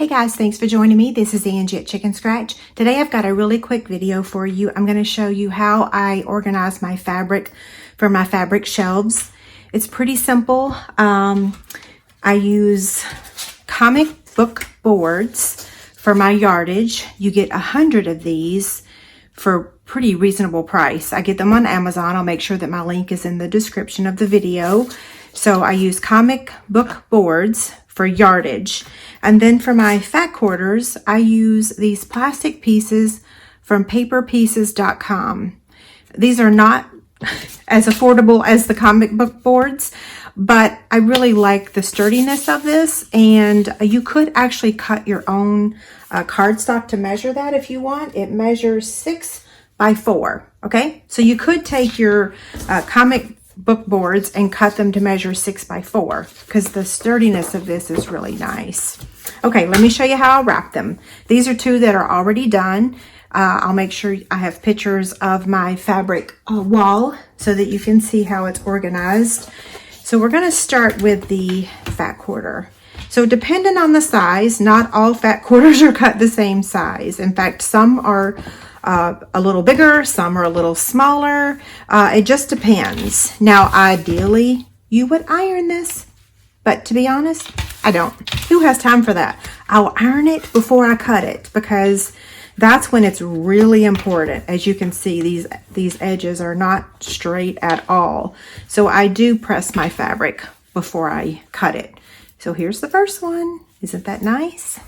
Hey guys, thanks for joining me. This is Angie at ChicnScratch. Today I've got a really quick video for you. I'm going to show you how I organize my fabric for my fabric shelves. It's pretty simple. I use comic book boards for my yardage. You get 100 of these for pretty reasonable price. I get them on Amazon. I'll make sure that my link is in the description of the video. So I use comic book boards for yardage. And then for my fat quarters, I use these plastic pieces from paperpieces.com. These are not as affordable as the comic book boards, but I really like the sturdiness of this, and you could actually cut your own cardstock to measure that if you want. It measures 6 by 4, okay? So you could take your comic book boards and cut them to measure 6 by 4 because the sturdiness of this is really nice. Okay, let me show you how I wrap them. These are 2 that are already done. I'll make sure I have pictures of my fabric wall so that you can see how it's organized. So we're going to start with the fat quarter. So depending on the size, not all fat quarters are cut the same size. In fact, some are a little bigger, some are a little smaller. It just depends. Now, ideally, you would iron this, but to be honest, I don't. Who has time for that? I'll iron it before I cut it because that's when it's really important. As you can see, these edges are not straight at all. So I do press my fabric before I cut it. So here's the first one. Isn't that nice?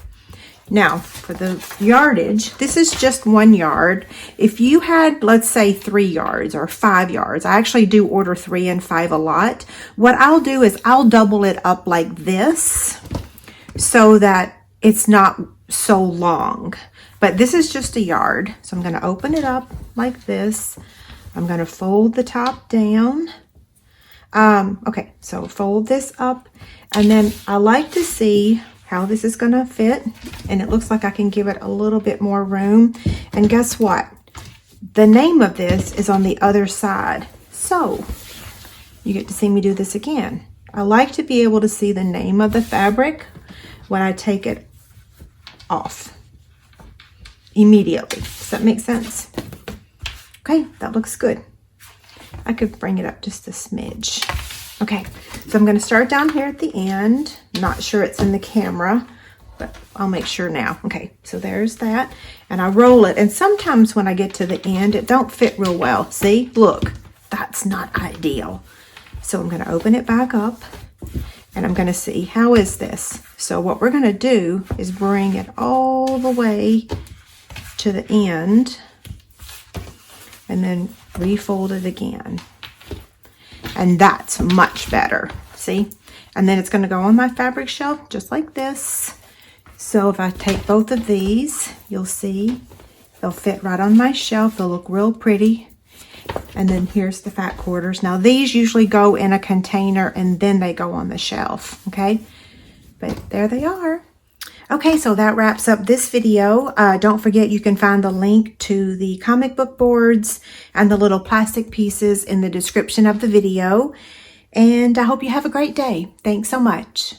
Now, for the yardage, this is just 1 yard. If you had, let's say, 3 yards or 5 yards, I actually do order 3 and 5 a lot. What I'll do is I'll double it up like this so that it's not so long. But this is just a yard. So I'm going to open it up like this. I'm going to fold the top down. Okay, so fold this up. And then I like to see how this is going to fit, and it looks like I can give it a little bit more room. And guess what? The name of this is on the other side, so you get to see me do this again. I like to be able to see the name of the fabric when I take it off immediately. Does that make sense? Okay, that looks good. I could bring it up just a smidge. Okay, so I'm going to start down here at the end. Not sure it's in the camera, but I'll make sure now. Okay, so there's that. And I roll it. And sometimes when I get to the end, it don't fit real well. See, look, that's not ideal. So I'm going to open it back up and I'm going to see, how is this? So what we're going to do is bring it all the way to the end and then refold it again. And that's much better, see? And then it's going to go on my fabric shelf just like this. So if I take both of these, you'll see they'll fit right on my shelf. They'll look real pretty. And then here's the fat quarters. Now these usually go in a container and then they go on the shelf, okay? But there they are. Okay, so that wraps up this video. Don't forget you can find the link to the comic book boards and the little plastic pieces in the description of the video. And I hope you have a great day. Thanks so much.